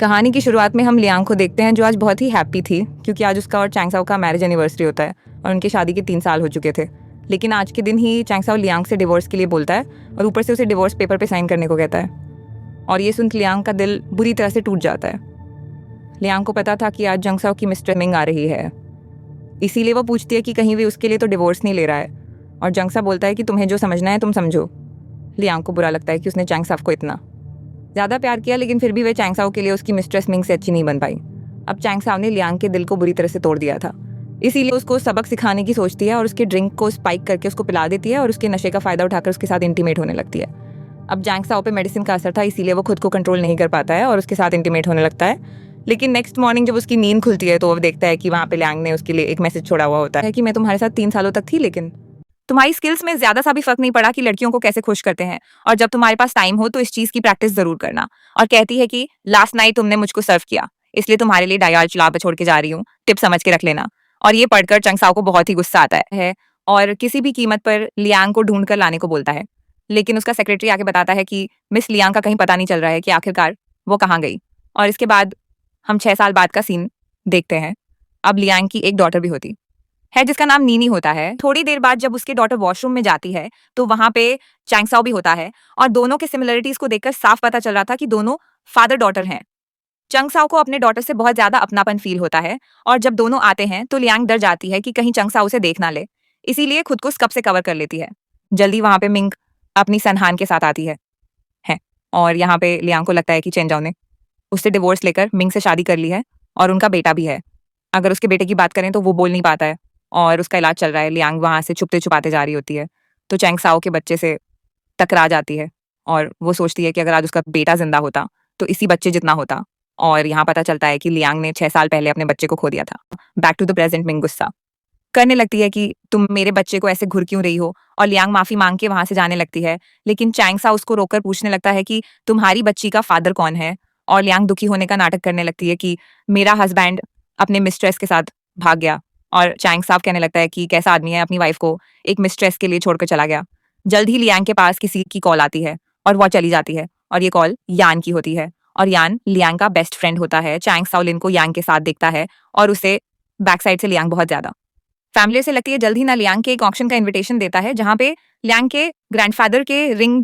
कहानी की शुरुआत में हम लियांग को देखते हैं जो आज बहुत ही हैप्पी थी क्योंकि आज उसका और चैंगसाओ का मैरिज एनिवर्सरी होता है और उनकी शादी के 3 साल हो चुके थे। लेकिन आज के दिन ही चैंगसाओ लियांग से डिवोर्स के लिए बोलता है और ऊपर से उसे डिवोर्स पेपर पे साइन करने को कहता है। और ये सुन लियांग का दिल बुरी तरह से टूट जाता है। लियांग को पता था कि आज चैंगसाओ की मिस्टर मिंग आ रही है, इसीलिए वो पूछती है कि कहीं भी उसके लिए तो डिवोर्स नहीं ले रहा है। और चैंगसाओ बोलता है कि तुम्हें जो समझना है तुम समझो। लियांग को बुरा लगता है कि उसने चैंगसाओ को इतना ज़्यादा प्यार किया, लेकिन फिर भी वे चैंगसाओ के लिए उसकी मिस्ट्रेस मिंग से अच्छी नहीं बन पाई। अब चैंगसाओ ने लियांग के दिल को बुरी तरह से तोड़ दिया था, इसीलिए उसको सबक सिखाने की सोचती है और उसके ड्रिंक को स्पाइक करके उसको पिला देती है और उसके नशे का फ़ायदा उठाकर उसके साथ इंटीमेट होने लगती है। अब चैंगसाओ पे मेडिसिन का असर था, इसीलिए वो खुद को कंट्रोल नहीं कर पाता है और उसके साथ इंटीमेट होने लगता है। लेकिन नेक्स्ट मॉर्निंग जब उसकी नींद खुलती है तो वो देखता है कि वहाँ पे लियांग ने उसके लिए एक मैसेज छोड़ा हुआ होता है कि मैं तुम्हारे साथ 3 सालों तक थी, लेकिन तुम्हारी स्किल्स में ज्यादा सा भी फर्क नहीं पड़ा कि लड़कियों को कैसे खुश करते हैं, और जब तुम्हारे पास टाइम हो तो इस चीज की प्रैक्टिस जरूर करना। और कहती है कि लास्ट नाइट तुमने मुझको सर्व किया, इसलिए तुम्हारे लिए डायल चुला पे छोड़ के जा रही हूँ, टिप समझ के रख लेना। और ये पढ़कर चंगसाओ को बहुत ही गुस्सा आता है और किसी भी कीमत पर लियांग को ढूंढ कर लाने को बोलता है। लेकिन उसका सेक्रेटरी आके बताता है कि मिस लियांग का कहीं पता नहीं चल रहा है कि आखिरकार वो कहाँ गई। और इसके बाद हम 6 साल बाद का सीन देखते हैं। अब लियांग की एक डॉटर भी होती है जिसका नाम नीनी होता है। थोड़ी देर बाद जब उसकी डॉटर वॉशरूम में जाती है तो वहां पे चैंगसाओ भी होता है और दोनों के सिमिलरिटीज को देखकर साफ पता चल रहा था कि दोनों फादर डॉटर हैं। चंगसाओ को अपने डॉटर से बहुत ज्यादा अपनापन फील होता है और जब दोनों आते हैं तो लियांग डर जाती है कि कहीं चंगसाओ उसे देख ना ले, इसीलिए खुद को स्कप से कवर कर लेती है। जल्दी वहां पे मिंग अपनी सनहान के साथ आती है। और यहाँ पे लियांग को लगता है कि चेंजाओ ने उससे डिवोर्स लेकर मिंग से शादी कर ली है और उनका बेटा भी है। अगर उसके बेटे की बात करें तो वो बोल नहीं पाता है और उसका इलाज चल रहा है। लियांग वहां से छुपते छुपाते जा रही होती है तो चैंगसाओ के बच्चे से टकरा जाती है और वो सोचती है कि अगर आज उसका बेटा जिंदा होता तो इसी बच्चे जितना होता। और यहाँ पता चलता है कि लियांग ने 6 साल पहले अपने बच्चे को खो दिया था। Back to the present Ming गुस्सा करने लगती है कि तुम मेरे बच्चे को ऐसे घुर क्यों रही हो, और लियांग माफी मांग के वहां से जाने लगती है। लेकिन चैंगसा उसको रोककर पूछने लगता है कि तुम्हारी बच्ची का फादर कौन है। और लियांग दुखी होने का नाटक करने लगती है कि मेरा हस्बैंड अपने मिस्ट्रेस के साथ भाग गया। और चैंग साफ कहने लगता है कि कैसा आदमी है, अपनी वाइफ को एक मिस्ट्रेस के लिए छोड़कर चला गया। जल्द ही लियांग के पास किसी की कॉल आती है और वह चली जाती है और ये कॉल यान की होती है। और यान लियांग का बेस्ट फ्रेंड होता है। चैंग साओलिन को यांग के साथ देखता है और उसे बैक साइड से लियांग बहुत ज्यादा फैमिली से लगती है। जल्द ही ना लियांग के एक ऑक्शन का इन्विटेशन देता है जहां पे लियांग के ग्रैंडफादर के रिंग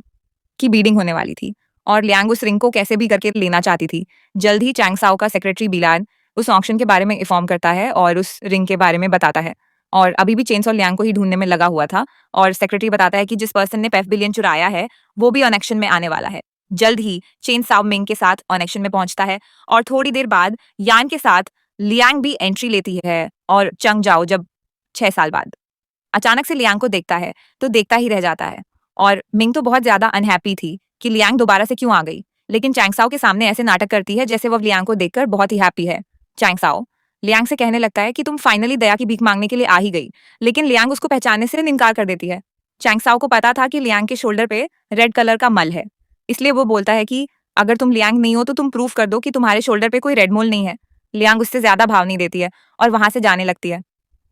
की बीडिंग होने वाली थी और लियांग उस रिंग को कैसे भी करके लेना चाहती थी। जल्द ही चैंगसाओ का सेक्रेटरी बिलान उस ऑक्शन के बारे में इन्फॉर्म करता है और उस रिंग के बारे में बताता है। और अभी भी चेन्स और लियांग को ही ढूंढने में लगा हुआ था और सेक्रेटरी बताता है कि जिस पर्सन ने $5 बिलियन चुराया है वो भी ऑनेक्शन में आने वाला है। जल्द ही चेन साओ मिंग के साथ ऑनेक्शन में पहुंचता है और थोड़ी देर बाद यान के साथ लियांग भी एंट्री लेती है। और चंग जाओ जब 6 साल बाद अचानक से लियांग को देखता है तो देखता ही रह जाता है। और मिंग तो बहुत ज्यादा अनहैप्पी थी कि लियांग दोबारा से क्यों आ गई, लेकिन चैंगसाओ के सामने ऐसे नाटक करती है जैसे वो लियांग को देखकर बहुत ही हैप्पी है। चैंगसाओ लियांग से कहने लगता है कि तुम फाइनली दया की भीख मांगने के लिए आ ही गई, लेकिन लियांग उसको पहचानने से इनकार कर देती है। चैंगसाओ को पता था कि लियांग के शोल्डर पे रेड कलर का मल है, इसलिए वो बोलता है कि अगर तुम लियांग नहीं हो तो तुम प्रूफ कर दो कि तुम्हारे शोल्डर पे कोई रेड मोल नहीं है। लियांग उससे ज्यादा भाव नहीं देती है और वहां से जाने लगती है।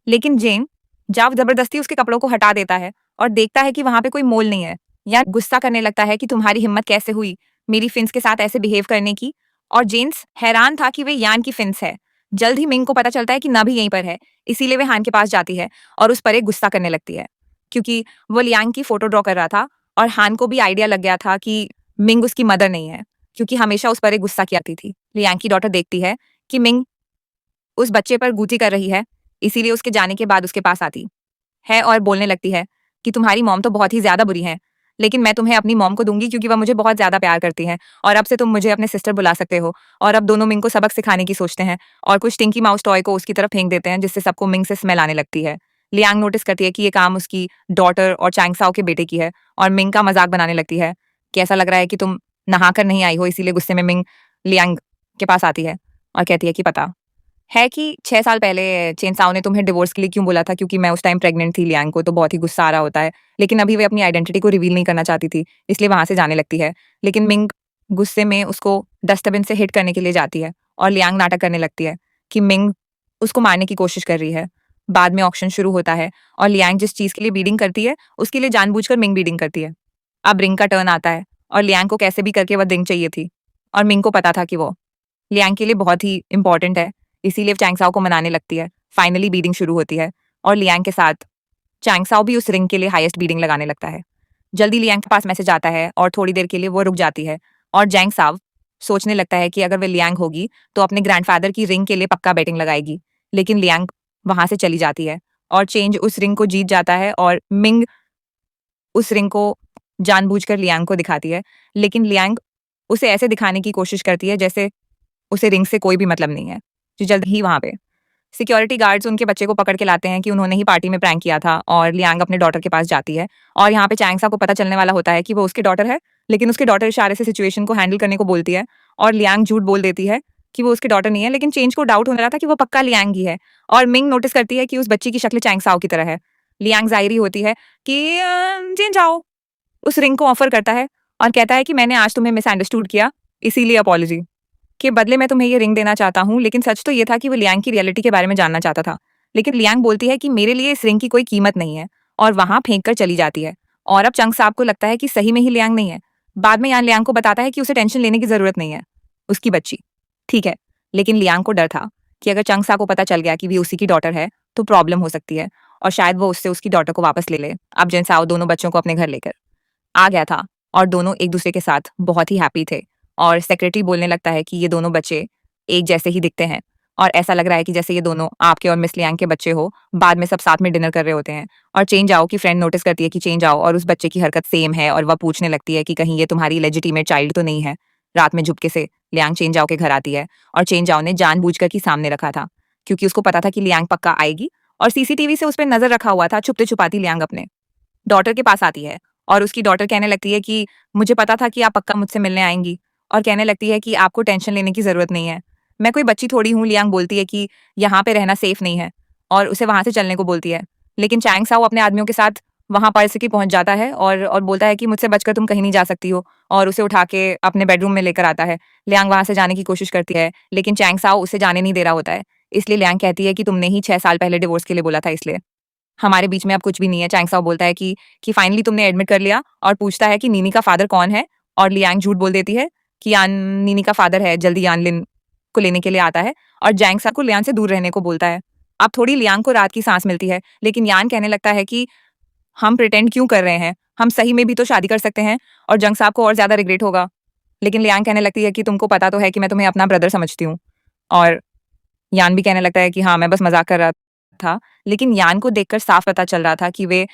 लेकिन जेन जाव जबरदस्ती उसके कपड़ों को हटा देता है और देखता है कि वहां पे कोई मोल नहीं है। या गुस्सा करने लगता है कि तुम्हारी हिम्मत कैसे हुई मेरी फिंस के साथ ऐसे बिहेव करने की। और जेन्स हैरान था कि वे यान की फिंस है। जल्द ही मिंग को पता चलता है कि ना भी यहीं पर है, इसीलिए वे हान के पास जाती है और उस पर एक गुस्सा करने लगती है क्योंकि वो लियांग की फोटो ड्रॉ कर रहा था और हान को भी आइडिया लग गया था कि मिंग उसकी मदर नहीं है क्योंकि हमेशा उस पर एक गुस्सा किया थी। लियांग की डॉटर देखती है कि मिंग उस बच्चे पर गुती कर रही है, इसीलिए उसके जाने के बाद उसके पास आती है और बोलने लगती है कि तुम्हारी मॉम तो बहुत ही ज्यादा बुरी है, लेकिन मैं तुम्हें अपनी मॉम को दूंगी क्योंकि वह मुझे बहुत ज्यादा प्यार करती है और अब से तुम मुझे अपने सिस्टर बुला सकते हो। और अब दोनों मिंग को सबक सिखाने की सोचते हैं और कुछ टिंकी माउस टॉय को उसकी तरफ फेंक देते हैं जिससे सबको मिंग से स्मेल आने लगती है। लियांग नोटिस करती है कि ये काम उसकी डॉटर और चैंगसाओ के बेटे की है और मिंग का मजाक बनाने लगती है कि ऐसा लग रहा है कि तुम नहा कर नहीं आई हो, इसीलिए गुस्से में मिंग लियांग के पास आती है और कहती है कि पता है कि 6 साल पहले चेनसाओ ने तुम्हें डिवोर्स के लिए क्यों बोला था, क्योंकि मैं उस टाइम प्रेग्नेंट थी। लियांग को तो बहुत ही गुस्सा आ रहा होता है, लेकिन अभी वे अपनी आइडेंटिटी को रिवील नहीं करना चाहती थी, इसलिए वहां से जाने लगती है। लेकिन मिंग गुस्से में उसको डस्टबिन से हिट करने के लिए जाती है और लियांग नाटक करने लगती है कि मिंग उसको मारने की कोशिश कर रही है। बाद में ऑक्शन शुरू होता है और लियांग जिस चीज के लिए बीडिंग करती है उसके लिए जानबूझकर मिंग बीडिंग करती है। अब रिंग का टर्न आता है और लियांग को कैसे भी करके वह रिंग चाहिए थी और मिंग को पता था कि वो लियांग के लिए बहुत ही इंपॉर्टेंट है, इसीलिए चैंगसाओ को मनाने लगती है। फाइनली बीडिंग शुरू होती है और लियांग के साथ चैंगसाओ भी उस रिंग के लिए हाईएस्ट बीडिंग लगाने लगता है। जल्दी लियांग के पास मैसेज आता है और थोड़ी देर के लिए वो रुक जाती है और जैंग साव सोचने लगता है कि अगर वे लियांग होगी तो अपने ग्रैंडफादर की रिंग के लिए पक्का बेटिंग लगाएगी। लेकिन लियांग वहां से चली जाती है और चेंज उस रिंग को जीत जाता है और मिंग उस रिंग को जानबूझकर लियांग को दिखाती है। लेकिन लियांग उसे ऐसे दिखाने की कोशिश करती है जैसे उसे रिंग से कोई भी मतलब नहीं है। जो जल्द ही वहां पे सिक्योरिटी गार्ड्स उनके बच्चे को पकड़ के लाते हैं कि उन्होंने ही पार्टी में प्रैंक किया था और लियांग अपने डॉटर के पास जाती है और यहाँ पे चैंगसा को पता चलने वाला होता है कि वो उसकी डॉटर है। लेकिन उसकी डॉटर इशारे से सिचुएशन को हैंडल करने को बोलती है और लियांग झूठ बोल देती है कि वो उसकी डॉटर नहीं है। लेकिन चेंज को डाउट होने लगा था कि वो पक्का लियांग ही है और मिंग नोटिस करती है कि उस बच्ची की शक्ल चैंगसाओ की तरह है। लियांग जाहिर होती है कि चेंज आओ उस रिंग को ऑफर करता है और कहता है कि मैंने आज तुम्हें मिसअंडरस्टूड किया, इसीलिए अपॉलॉजी के बदले मैं तुम्हें ये रिंग देना चाहता हूँ। लेकिन सच तो ये था कि वो लियांग की रियलिटी के बारे में जानना चाहता था। लेकिन लियांग बोलती है कि मेरे लिए इस रिंग की कोई कीमत नहीं है और वहां फेंक कर चली जाती है। और अब चंग साहब को लगता है कि सही में ही लियांग नहीं है। बाद में यान लियांग को बताता है कि उसे टेंशन लेने की जरूरत नहीं है, उसकी बच्ची ठीक है। लेकिन लियांग को डर था कि अगर चंग सा को पता चल गया कि वे उसी की डॉटर है तो प्रॉब्लम हो सकती है और शायद वो उससे उसकी डॉटर को वापस ले ले। अब जिन साओ दोनों बच्चों को अपने घर लेकर आ गया था और दोनों एक दूसरे के साथ बहुत ही हैप्पी थे और सेक्रेटरी बोलने लगता है कि ये दोनों बच्चे एक जैसे ही दिखते हैं और ऐसा लग रहा है कि जैसे ये दोनों आपके और मिस लियांग के बच्चे हो। बाद में सब साथ में डिनर कर रहे होते हैं और चेंज आओ की फ्रेंड नोटिस करती है कि चेंज आओ और उस बच्चे की हरकत सेम है और वह पूछने लगती है कि कहीं ये तुम्हारी लेजिटिमेट चाइल्ड तो नहीं है। रात में झुपके से लियांग चेंज आओ के घर आती है और चेंज आओ ने जानबूझकर की सामने रखा था क्योंकि उसको पता था कि लियांग पक्का आएगी और सीसीटीवी से उस पर नजर रखा हुआ था। छुपते छुपाती लियांग अपने डॉटर के पास आती है और उसकी डॉटर कहने लगती है कि मुझे पता था कि आप पक्का मुझसे मिलने आएंगी और कहने लगती है कि आपको टेंशन लेने की जरूरत नहीं है, मैं कोई बच्ची थोड़ी हूँ। लियांग बोलती है कि यहाँ पे रहना सेफ नहीं है और उसे वहां से चलने को बोलती है। लेकिन चैंग साओ अपने आदमियों के साथ वहां पर से पहुंच जाता है और बोलता है कि मुझसे बचकर तुम कहीं नहीं जा सकती हो और उसे उठा के अपने बेडरूम में लेकर आता है। लियांग वहां से जाने की कोशिश करती है लेकिन चैंग साओ उसे जाने नहीं दे रहा होता है। इसलिए लियांग कहती है कि तुमने ही 6 साल पहले डिवोर्स के लिए बोला था, इसलिए हमारे बीच में अब कुछ भी नहीं है। चैंग साओ बोलता है कि फाइनली तुमने एडमिट कर लिया और पूछता है कि नीनी का फादर कौन है और लियांग झूठ बोल देती है कि यान नीनी का फादर है। जल्दी यान लिन को लेने के लिए आता है और जैंग सा को लियान से दूर रहने को बोलता है। अब थोड़ी लियांग को रात की सांस मिलती है लेकिन यान कहने लगता है कि हम प्रिटेंड क्यों कर रहे हैं, हम सही में भी तो शादी कर सकते हैं और जंग साहब को और ज्यादा रिग्रेट होगा। लेकिन लियांग कहने लगती है कि तुमको पता तो है कि मैं तुम्हें अपना ब्रदर समझती हूँ और यान भी कहने लगता है कि हाँ मैं बस मजाक कर रहा था। लेकिन यान को देखकर साफ पता चल रहा था कि वे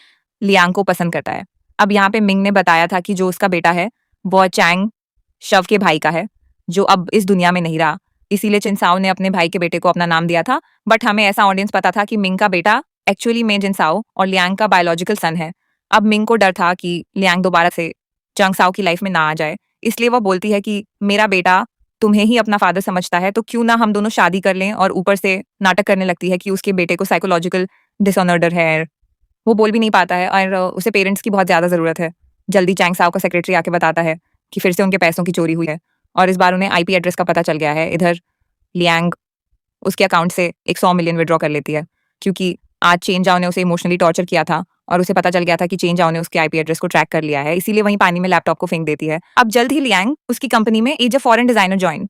लियांग को पसंद करता है। अब यहाँ पे मिंग ने बताया था कि जो उसका बेटा है वो चैंग शव के भाई का है जो अब इस दुनिया में नहीं रहा। इसीलिए चिंसाओ ने अपने भाई के बेटे को अपना नाम दिया था। बट हमें ऐसा ऑडियंस पता था कि मिंग का बेटा एक्चुअली में जिनसाओ और लियांग का बायोलॉजिकल सन है। अब मिंग को डर था कि लियांग दोबारा से चंगसाओ की लाइफ में ना आ जाए, इसलिए वह बोलती है कि मेरा बेटा तुम्हें ही अपना फादर समझता है तो क्यों ना हम दोनों शादी कर लें। और ऊपर से नाटक करने लगती है कि उसके बेटे को साइकोलॉजिकल डिसऑर्डर है, वो बोल भी नहीं पाता है और उसे पेरेंट्स की बहुत ज्यादा जरूरत है। जल्दी चैंग साओ का सेक्रेटरी आके बताता है कि फिर से उनके पैसों की चोरी हुई है और इस बार उन्हें आईपी एड्रेस का पता चल गया है। इधर लियांग उसके अकाउंट से एक 100 मिलियन विड्रॉ कर लेती है क्योंकि आज चेंज आओ ने उसे इमोशनली टॉर्चर किया था और उसे पता चल गया था कि चेंज आओ ने उसके आईपी एड्रेस को ट्रैक कर लिया है, इसीलिए वहीं पानी में लैपटॉप को फेंक देती है। अब जल्द ही लियांग उसकी कंपनी में as a foreign designer join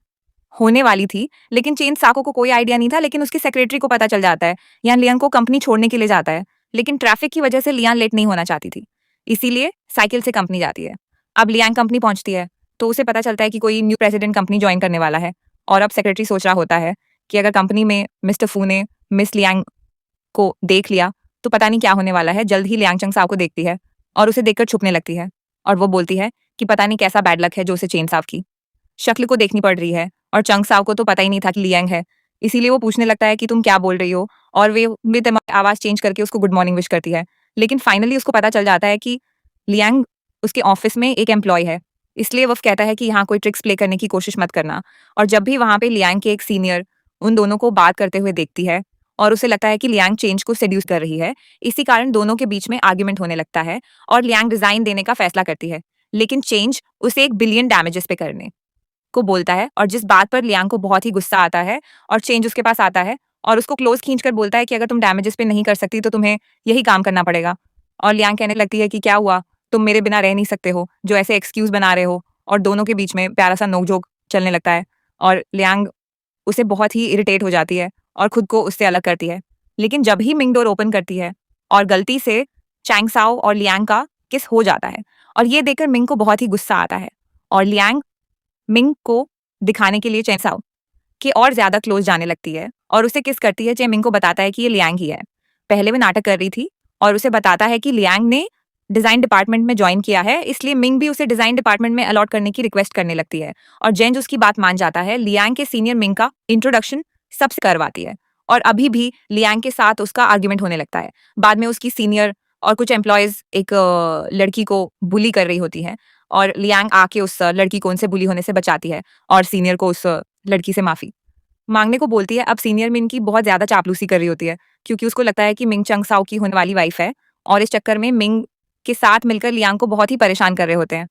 होने वाली थी लेकिन चेंज साको को कोई आइडिया नहीं था। लेकिन उसकी सेक्रेटरी को पता चल जाता है। यान लियांग को कंपनी छोड़ने के लिए जाता है लेकिन ट्रैफिक की वजह से लियांग लेट नहीं होना चाहती थी, इसीलिए साइकिल से कंपनी जाती है। अब लियांग कंपनी पहुंचती है तो उसे पता चलता है कि कोई न्यू प्रेसिडेंट कंपनी ज्वाइन करने वाला है और अब सेक्रेटरी सोच रहा होता है कि अगर कंपनी में मिस्टर फू ने मिस लियांग को देख लिया तो पता नहीं क्या होने वाला है। जल्द ही लियांग चंग साव को देखती है और उसे देखकर छुपने लगती है और वो बोलती है कि पता नहीं कैसा बैड लक है जो उसे चेन साव की शक्ल को देखनी पड़ रही है और चंग साव को तो पता ही नहीं था कि लियांग है। इसीलिए वो पूछने लगता है कि तुम क्या बोल रही हो और वे आवाज चेंज करके उसको गुड मॉर्निंग विश करती है। लेकिन फाइनली उसको पता चल जाता है कि लियांग उसके ऑफिस में एक एम्प्लॉय है, इसलिए वो कहता है कि यहाँ कोई ट्रिक्स प्ले करने की कोशिश मत करना। और जब भी वहां पे लियांग के एक सीनियर उन दोनों को बात करते हुए देखती है और उसे लगता है कि लियांग चेंज को सेड्यूस कर रही है, इसी कारण दोनों के बीच में आर्ग्यूमेंट होने लगता है और लियांग रिजाइन देने का फैसला करती है। लेकिन चेंज उसे 1 बिलियन डैमेजेस पे करने को बोलता है और जिस बात पर लियांग को बहुत ही गुस्सा आता है और चेंज उसके पास आता है और उसको क्लोज खींचकर बोलता है कि अगर तुम डैमेजेस पे नहीं कर सकती तो तुम्हें यही काम करना पड़ेगा। और लियांग कहने लगती है कि क्या हुआ, तुम मेरे बिना रह नहीं सकते हो, जो ऐसे एक्सक्यूज बना रहे हो। और दोनों के बीच में प्यारा सा नोकझोंक चलने लगता है और लियांग उसे बहुत ही इरिटेट हो जाती है और खुद को उससे अलग करती है। लेकिन जब ही मिंग डोर ओपन करती है और गलती से चैंग साओ और लियांग का किस हो जाता है और ये देखकर मिंग को बहुत ही गुस्सा आता है और लियांग मिंग को दिखाने के लिए चैंग साओ के और ज्यादा क्लोज जाने लगती है और उसे किस करती है। मिंग को बताता है कि ये लियांग ही है। पहले वो नाटक कर रही थी और उसे बताता है कि लियांग ने डिजाइन डिपार्टमेंट में ज्वाइन किया है, इसलिए मिंग भी उसे डिजाइन डिपार्टमेंट में अलॉट करने की रिक्वेस्ट करने लगती है और जेंज उसकी बात मान जाता है। लियांग के सीनियर मिंग का इंट्रोडक्शन सबसे करवाती है और अभी भी लियांग के साथ उसका आर्ग्यूमेंट होने लगता है। बाद में उसकी सीनियर और कुछ एम्प्लॉयज एक लड़की को बुली कर रही होती है और लियांग आके उस लड़की को उनसे बुली होने से बचाती है और सीनियर को उस लड़की से माफी मांगने को बोलती है। अब सीनियर मिंग की बहुत ज्यादा चापलूसी कर रही होती है क्योंकि उसको लगता है कि मिंग चंग साओ की होने वाली वाइफ है और इस चक्कर में मिंग के साथ मिलकर लियांग को बहुत ही परेशान कर रहे होते हैं।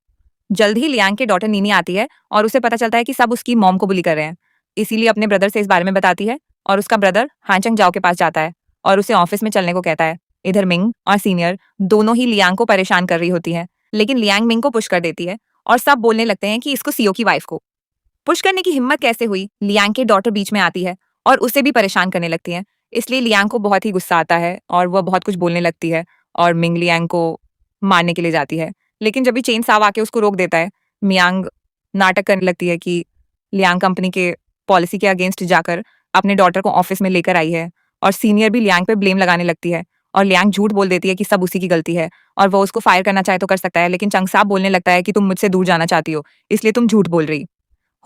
जल्द ही लियांग के डॉटर नीनी आती है और उसे पता चलता है कि सब उसकी मॉम को बुली कर रहे हैं, इसीलिए अपने ब्रदर से इस बारे में बताती है और उसका ब्रदर हांचंग जाओ के पास जाता है और उसे ऑफिस में चलने को कहता है। इधर मिंग और सीनियर दोनों ही लियांग को परेशान कर रही होती है, लेकिन लियांग मिंग को पुश कर देती है और सब बोलने लगते हैं कि इसको सीओ की वाइफ को पुश करने की हिम्मत कैसे हुई। लियांग के डॉटर बीच में आती है और उसे भी परेशान करने लगती है, इसलिए लियांग को बहुत ही गुस्सा आता है और वह बहुत कुछ बोलने लगती है और मिंग लियांग को मारने के लिए जाती है। लेकिन जब भी चेन साव आके उसको रोक देता है, मियांग नाटक करने लगती है कि लियांग कंपनी के पॉलिसी के अगेंस्ट जाकर अपने डॉटर को ऑफिस में लेकर आई है और सीनियर भी लियांग पे ब्लेम लगाने लगती है और लियांग झूठ बोल देती है कि सब उसी की गलती है और वो उसको फायर करना चाहे तो कर सकता है, लेकिन चंग साब बोलने लगता है कि तुम मुझसे दूर जाना चाहती हो इसलिए तुम झूठ बोल रही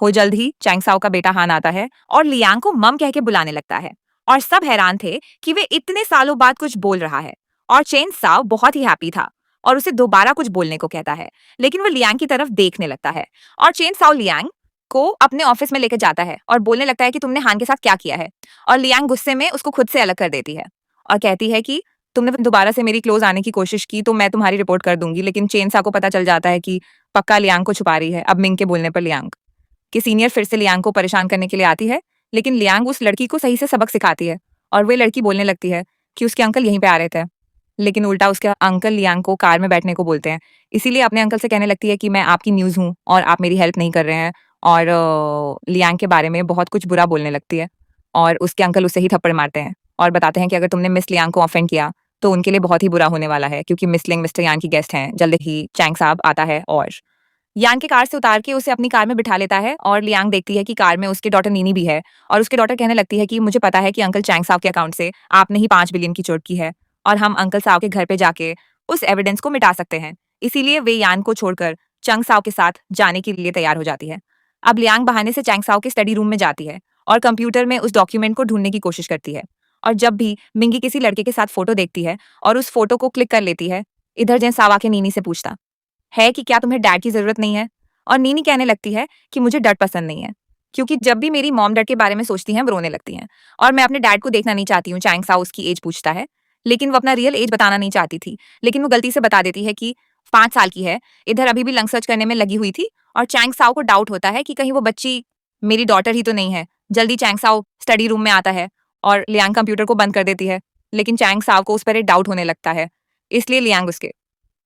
हो। जल्द ही चैंग साओ का बेटा हान आता है और लियांग को मम कह के बुलाने लगता है और सब हैरान थे कि वे इतने सालों बाद कुछ बोल रहा है और चेन साओ बहुत ही हैप्पी था और उसे दोबारा कुछ बोलने को कहता है, लेकिन वो लियांग की तरफ देखने लगता है और चेन साओ लियांग को अपने ऑफिस में लेकर जाता है और बोलने लगता है कि तुमने हान के साथ क्या किया है और लियांग गुस्से में उसको खुद से अलग कर देती है और कहती है कि तुमने दोबारा से मेरी क्लोज आने की कोशिश की तो मैं तुम्हारी रिपोर्ट कर दूंगी। लेकिन चेन सा को पता चल जाता है कि पक्का लियांग को छुपा रही है। अब मिंग के बोलने पर लियांग कि सीनियर फिर से लियांग को परेशान करने के लिए आती है, लेकिन लियांग उस लड़की को सही से सबक सिखाती है और वे लड़की बोलने लगती है कि उसके अंकल यहीं पे आ रहे थे, लेकिन उल्टा उसके अंकल लियांग को कार में बैठने को बोलते हैं। इसीलिए अपने अंकल से कहने लगती है कि मैं आपकी न्यूज़ हूँ और आप मेरी हेल्प नहीं कर रहे हैं और लियांग के बारे में बहुत कुछ बुरा बोलने लगती है और उसके अंकल उसे ही थप्पड़ मारते हैं और बताते हैं कि अगर तुमने मिस लियांग को ऑफेंड किया तो उनके लिए बहुत ही बुरा होने वाला है क्योंकि मिस लिंग मिस्टर यान की गेस्ट हैं। जल्द ही चैंग साहब आता है और यान के कार से उतार के उसे अपनी कार में बिठा लेता है और लियांग देखती है कि कार में उसके डॉटर नीनी भी है और उसके डॉटर कहने लगती है कि मुझे पता है कि अंकल चैंग साव के अकाउंट से आपने ही 5 बिलियन की चोट की है और हम अंकल साव के घर पे जाके उस एविडेंस को मिटा सकते हैं। इसीलिए वे यान को छोड़कर चंग साव के साथ जाने के लिए तैयार हो जाती है। अब लियांग बहाने से चैंग साव के स्टडी रूम में जाती है और कंप्यूटर में उस डॉक्यूमेंट को ढूंढने की कोशिश करती है और जब भी मिंगी किसी लड़के के साथ फोटो देखती है और उस फोटो को क्लिक कर लेती है, इधर जैन सावा के नीनी से पूछता है कि क्या तुम्हें डैड की जरूरत नहीं है और नीनी कहने लगती है कि मुझे डैड पसंद नहीं है क्योंकि जब भी मेरी मॉम डैड के बारे में सोचती हैं वो रोने लगती हैं और मैं अपने डैड को देखना नहीं चाहती हूँ। चैंग साओ उसकी एज पूछता है, लेकिन वो अपना रियल एज बताना नहीं चाहती थी, लेकिन वो गलती से बता देती है कि 5 साल की है। इधर अभी भी लंग सर्च करने में लगी हुई थी और चैंग साओ को डाउट होता है कि कहीं वो बच्ची मेरी डॉटर ही तो नहीं है। जल्दी चैंग साओ स्टडी रूम में आता है और लियांग कंप्यूटर को बंद कर देती है, लेकिन चैंग साओ को उस पर एक डाउट होने लगता है, इसलिए लियांग उसके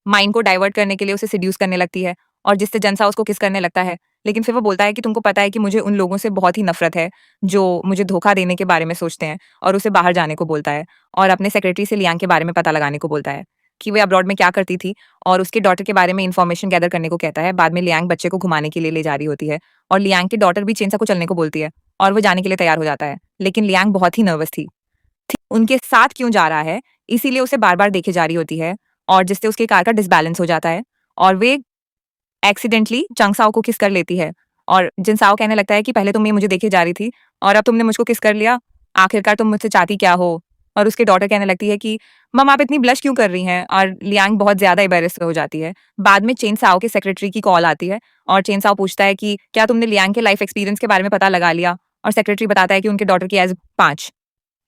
माइंड को डाइवर्ट करने के लिए उसे सिड्यूस करने लगती है और जिससे जनसा उसको किस करने लगता है। लेकिन फिर वो बोलता है कि तुमको पता है कि मुझे उन लोगों से बहुत ही नफरत है जो मुझे धोखा देने के बारे में सोचते हैं और उसे बाहर जाने को बोलता है और अपने सेक्रेटरी से लियांग के बारे में पता लगाने को बोलता है कि वे अब्रॉड में क्या करती थी और उसके डॉटर के बारे में इन्फॉर्मेशन गैदर करने को कहता है। बाद में लियांग बच्चे को घुमाने के लिए ले जा रही होती है और लियांग की डॉटर भी चेंसा को चलने को बोलती है और वो जाने के लिए तैयार हो जाता है, लेकिन लियांग बहुत ही नर्वस थी उनके साथ क्यों जा रहा है, इसीलिए उसे बार बार देखे जा रही होती है और जिससे उसकी कार का डिसबैलेंस हो जाता है और वे एक्सीडेंटली चंगसाओ को किस कर लेती है और जिनसाओ कहने लगता है कि पहले तुम ये मुझे देखे जा रही थी और अब तुमने मुझको किस कर लिया, आखिरकार तुम मुझसे चाहती क्या हो। और उसके डॉटर कहने लगती है कि मम आप इतनी ब्लश क्यों कर रही हैं और लियांग बहुत ज्यादा एम्बैरेस हो जाती है। बाद में चेन साओ के सेक्रेटरी की कॉल आती है और चेन साओ पूछता है कि क्या तुमने लियांग के लाइफ एक्सपीरियंस के बारे में पता लगा लिया और सेक्रेटरी बताता है कि उनके डॉटर की एज 5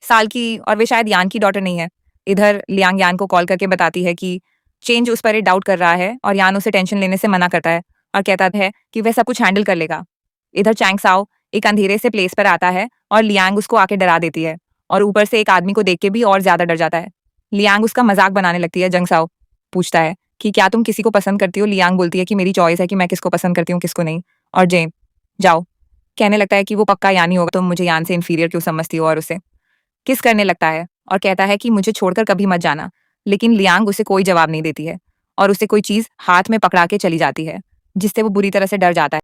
साल की और वे शायद यान की डॉटर नहीं है। इधर लियांग यान को कॉल करके बताती है कि चेंज उस पर डाउट कर रहा है और यान उसे टेंशन लेने से मना करता है और कहता है कि वह सब कुछ हैंडल कर लेगा। इधर चैंग साओ एक अंधेरे से प्लेस पर आता है और लियांग उसको आके डरा देती है और ऊपर से एक आदमी को देख के भी और ज्यादा डर जाता है। लियांग उसका मजाक बनाने लगती है। जंग साओ पूछता है कि क्या तुम किसी को पसंद करती हो। लियांग बोलती है कि मेरी चॉइस है कि मैं किसको पसंद करती हूँ किसको नहीं और जेन जाओ कहने लगता है कि वो पक्का यानी होगा, तो मुझे यान से इन्फीरियर क्यों समझती हो, और उसे किस करने लगता है और कहता है कि मुझे छोड़कर कभी मत जाना। लेकिन लियांग उसे कोई जवाब नहीं देती है और उसे कोई चीज़ हाथ में पकड़ा के चली जाती है, जिससे वो बुरी तरह से डर जाता है।